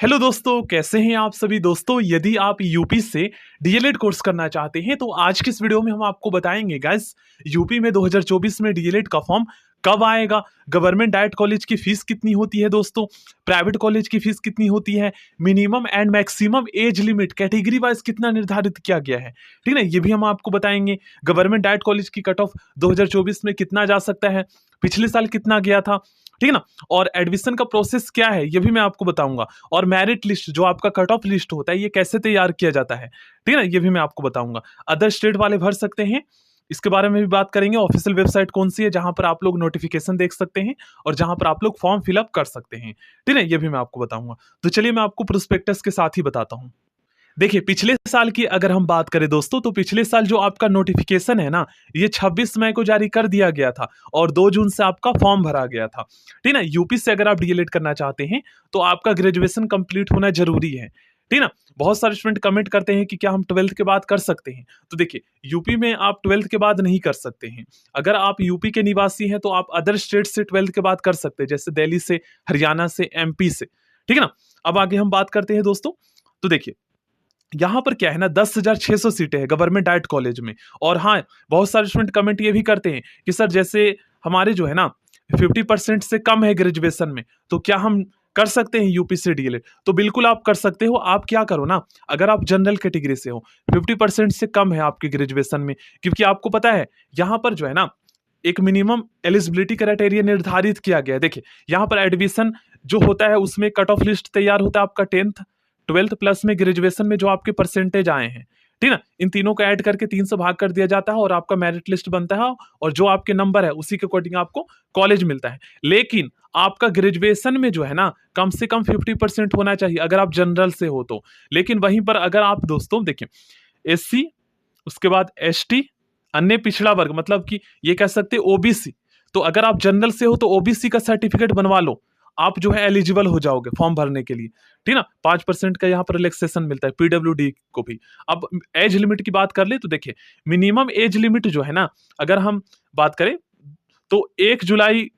Hello दोस्तों, कैसे हैं आप सभी दोस्तों। यदि आप यूपी से डीएलएड कोर्स करना चाहते हैं तो आज की इस वीडियो में हम आपको बताएंगे गाइस, यूपी में 2024 में डीएलएड का फॉर्म कब आएगा, गवर्नमेंट डाइट कॉलेज की फीस कितनी होती है दोस्तों, प्राइवेट कॉलेज की फीस कितनी होती है, minimum and maximum age limit category wise कितना निर्धारित किया गया है, ठीक है। ये भी हम आपको बताएंगे। गवर्नमेंट डाइट कॉलेज की कट ऑफ 2024 में कितना जा सकता है, पिछले साल कितना गया था, ठीक है ना। और एडमिशन का प्रोसेस क्या है ये भी मैं आपको बताऊंगा। और मेरिट लिस्ट जो आपका कट ऑफ लिस्ट होता है ये कैसे तैयार किया जाता है, ठीक है ना, ये भी मैं आपको बताऊंगा। अदर स्टेट वाले भर सकते हैं, इसके बारे में भी बात करेंगे। ऑफिशियल वेबसाइट कौन सी है जहां पर आप लोग नोटिफिकेशन देख सकते हैं और जहां पर आप लोग फॉर्म फिलअप कर सकते हैं, ठीक है, ये भी मैं आपको बताऊंगा। तो चलिए मैं आपको प्रोस्पेक्टस के साथ ही बताता हूँ। देखिए, पिछले साल की अगर हम बात करें दोस्तों, तो पिछले साल जो आपका नोटिफिकेशन है ना, ये 26 मई को जारी कर दिया गया था और 2 जून से आपका फॉर्म भरा गया था, ठीक है ना। यूपी से अगर आप डीएलएड करना चाहते हैं तो आपका ग्रेजुएशन कंप्लीट होना जरूरी है, ठीक है ना। बहुत सारे स्टूडेंट कमेंट करते हैं कि क्या हम 12th के बाद कर सकते हैं। तो देखिए, यूपी में आप 12th के बाद नहीं कर सकते हैं। अगर आप यूपी के निवासी हैं तो आप अदर स्टेट से 12th के बाद कर सकते हैं, जैसे दिल्ली से, हरियाणा से, एमपी से, ठीक है ना। अब आगे हम बात करते हैं दोस्तों। तो देखिए, यहाँ पर क्या है ना, 10,600 सीटें हैं गवर्नमेंट डाइट कॉलेज में। और हाँ, बहुत सारे स्टूडेंट कमेंट ये भी करते हैं कि सर जैसे हमारे जो है ना 50% से कम है ग्रेजुएशन में, तो क्या हम कर सकते हैं यूपी से डीएलएड। तो बिल्कुल आप कर सकते हो। आप क्या करो ना, अगर आप जनरल कैटेगरी से हो, 50% से कम है आपके ग्रेजुएशन में, क्योंकि आपको पता है यहाँ पर जो है ना एक मिनिमम एलिजिबिलिटी क्राइटेरिया निर्धारित किया गया है। देखिए, यहाँ पर एडमिशन जो होता है उसमें कट ऑफ लिस्ट तैयार होता है आपका 10th 12th प्लस में ग्रेजुएशन में जो आपके परसेंटेज आए हैं, ठीक है ना, इन तीनों को ऐड करके 3 से भाग कर दिया जाता है और आपका मेरिट लिस्ट बनता है और जो आपके नंबर है उसी के अकॉर्डिंग आपको कॉलेज मिलता है। लेकिन आपका ग्रेजुएशन में जो है ना कम से कम 50% होना चाहिए अगर आप जनरल से हो तो। लेकिन वहीं पर अगर आप दोस्तों देखिए, एससी, उसके बाद एसटी, अन्य पिछड़ा वर्ग, मतलब कि ये कह सकते ओबीसी, तो अगर आप जनरल से हो तो ओबीसी का सर्टिफिकेट बनवा लो, आप जो है एलिजिबल हो जाओगे फॉर्म भरने के लिए, ठीक ना। 5% का यहाँ पर रिलैक्सेशन मिलता है पीडब्ल्यूडी को भी। अब एज लिमिट की बात कर ले तो देखिए, मिनिमम एज लिमिट जो है ना, अगर हम बात करें तो 1 जुलाई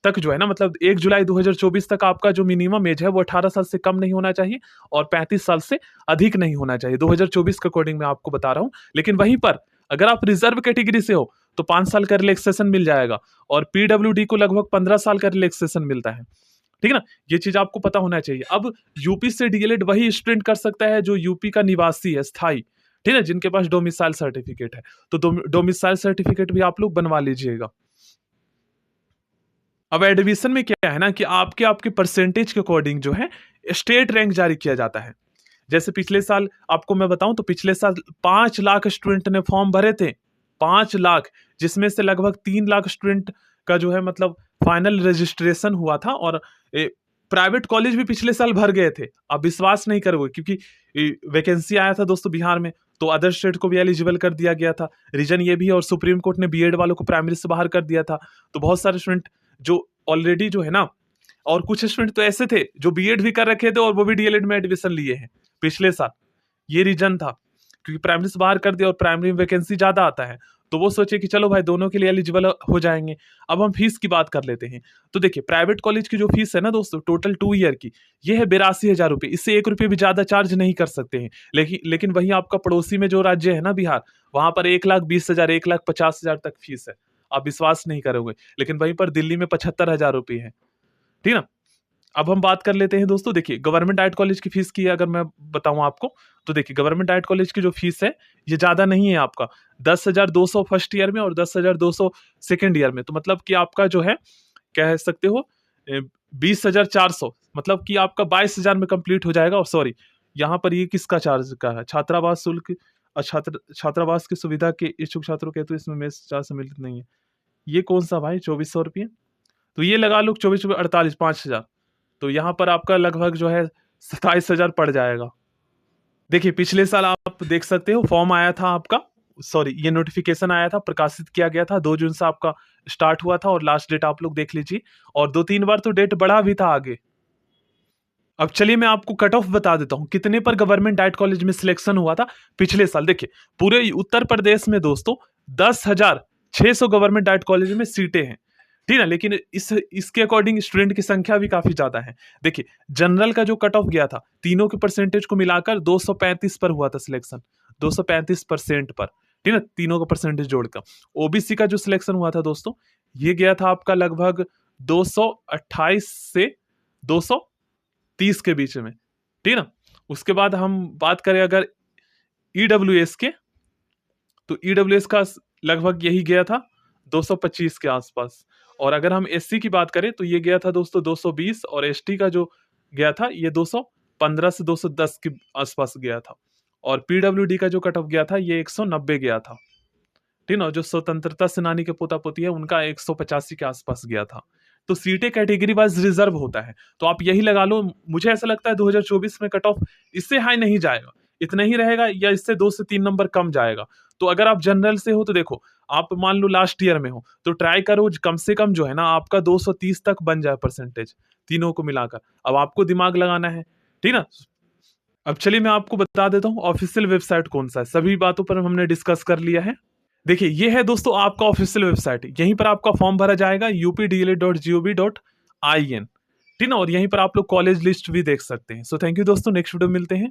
तक जो है ना, मतलब 1 जुलाई 2024 तक आपका जो मिनिमम एज है वो 18 साल से कम नहीं होना चाहिए और 35 साल से अधिक नहीं होना चाहिए। 2024 के अकॉर्डिंग मैं आपको बता रहा हूँ। लेकिन वहीं पर अगर आप रिजर्व कैटेगरी से हो तो 5 साल का रिलैक्सेशन मिल जाएगा और पीडब्ल्यूडी को लगभग 15 साल का रिलैक्सेशन मिलता है, ठीक है ना। ये चीज आपको पता होना चाहिए। अब यूपी से डीएलएड वही स्टूडेंट कर सकता है जो यूपी का निवासी है, स्थायी, ठीक है, जिनके पास डोमिसाइल सर्टिफिकेट है। तो डोमिसाइल सर्टिफिकेट भी आप लोग बनवा लीजिएगा। अब एडमिशन में क्या है ना कि आपके आपके परसेंटेज के अकॉर्डिंग जो है स्टेट रैंक जारी किया जाता है। जैसे पिछले साल आपको मैं बताऊं तो पिछले साल 5 लाख स्टूडेंट ने फॉर्म भरे थे, 5 लाख, जिसमें से लगभग 3 लाख स्टूडेंट का जो है मतलब फाइनल रजिस्ट्रेशन हुआ था। और प्राइवेट कॉलेज भी पिछले साल भर गए थे। आप विश्वास नहीं करोगे, क्योंकि वैकेंसी आया था दोस्तों बिहार में, तो अदर स्टेट को भी एलिजिबल कर दिया गया था। रीजन ये भी है, और सुप्रीम कोर्ट ने बीएड वालों को प्राइमरी से बाहर कर दिया था। तो बहुत सारे स्टूडेंट जो ऑलरेडी जो है ना, और कुछ स्टूडेंट तो ऐसे थे जो बीएड भी कर रखे थे और वो भी डीएलएड में एडमिशन लिए हैं पिछले साल। ये रीजन था, क्योंकि प्राइमरी से बाहर कर दिया और प्राइमरी में वैकेंसी ज्यादा आता है, तो वो सोचे कि चलो भाई दोनों के लिए एलिजिबल हो जाएंगे। अब हम फीस की बात कर लेते हैं। तो देखिए, प्राइवेट कॉलेज की जो फीस है ना दोस्तों, टोटल 2 ईयर की, ये है 82,000 रुपये। इससे 1 रुपये भी ज्यादा चार्ज नहीं कर सकते हैं। लेकिन वहीं आपका पड़ोसी में जो राज्य है ना बिहार, वहां पर 1,20,000 1,50,000 तक फीस है। आप विश्वास नहीं करोगे। लेकिन वहीं पर दिल्ली में 75,000 रुपये है, ठीक है ना। अब हम बात कर लेते हैं दोस्तों। देखिए, गवर्नमेंट डाइट कॉलेज की फीस की अगर मैं बताऊं आपको, तो देखिए गवर्नमेंट डाइट कॉलेज की जो फीस है ये ज्यादा नहीं है आपका। 10,200 फर्स्ट ईयर में और 10,200 सेकेंड ईयर में। तो मतलब कि आपका जो है कह सकते हो 20,400, मतलब कि आपका 22,000 में कंप्लीट हो जाएगा। और सॉरी, यहाँ पर ये किसका चार्ज का है, छात्रावास शुल्क, छात्रावास की सुविधा के इच्छुक छात्रों के, तो इसमें मेस चार्ज सम्मिलित नहीं है। ये कौन सा भाई, 2,400 रुपये, तो ये लगा लो 24 48 5,000। तो यहाँ पर आपका लगभग जो है 27,000 पड़ जाएगा। देखिए, पिछले साल आप देख सकते हो फॉर्म आया था आपका, सॉरी ये नोटिफिकेशन आया था, प्रकाशित किया गया था, 2 जून से आपका स्टार्ट हुआ था और लास्ट डेट आप लोग देख लीजिए। और 2-3 बार तो डेट बढ़ा भी था आगे। अब चलिए मैं आपको कट ऑफ बता देता हूं कितने पर गवर्नमेंट डाइट कॉलेज में सिलेक्शन हुआ था पिछले साल। देखिए, पूरे उत्तर प्रदेश में दोस्तों 10,600 गवर्नमेंट डाइट कॉलेज में सीटें हैं, ठीक है। लेकिन इसके अकॉर्डिंग स्टूडेंट की संख्या भी काफी ज्यादा है। देखिए, जनरल का जो कट ऑफ गया था, तीनों के परसेंटेज को मिलाकर 235 पर हुआ था सिलेक्शन, 235% पर, ठीक है, तीनों का परसेंटेज जोड़कर। ओबीसी का जो सिलेक्शन हुआ था दोस्तों, ये गया था आपका लगभग 228 से 230 के बीच में, ठीक है ना। उसके बाद हम बात करें अगर ईडब्ल्यूएस के, तो ईडब्ल्यूएस का लगभग यही गया था 225 के आसपास। और अगर हम एससी की बात करें तो ये गया था दोस्तों 220, और एसटी का जो गया था ये 215 से 210 के आसपास गया था। और पीडब्ल्यूडी का जो कट ऑफ गया था ये 190 गया था, ठीक ना। जो स्वतंत्रता सेनानी के पोता पोती है उनका 185 के आसपास गया था। तो सीटें कैटेगरी वाइज रिजर्व होता है, तो आप यही लगा लो। मुझे ऐसा लगता है 2024 में कट ऑफ इससे हाई नहीं जाएगा, इतना ही रहेगा, या इससे 2 से 3 नंबर कम जाएगा। तो अगर आप जनरल से हो तो देखो, आप मान लो लास्ट ईयर में हो तो ट्राई करो कम से कम जो है ना आपका 230 तक बन जाए परसेंटेज, तीनों को मिलाकर। अब आपको दिमाग लगाना है, ठीक ना। अब चलिए मैं आपको बता देता हूँ ऑफिशियल वेबसाइट कौन सा है। सभी बातों पर हमने डिस्कस कर लिया है। देखिए, ये है दोस्तों आपका ऑफिशियल वेबसाइट, यहीं पर आपका फॉर्म भरा जाएगा updla.gov.in, ठीक ना। और यहीं पर आप लोग कॉलेज लिस्ट भी देख सकते हैं। सो थैंक यू दोस्तों, नेक्स्ट वीडियो मिलते हैं।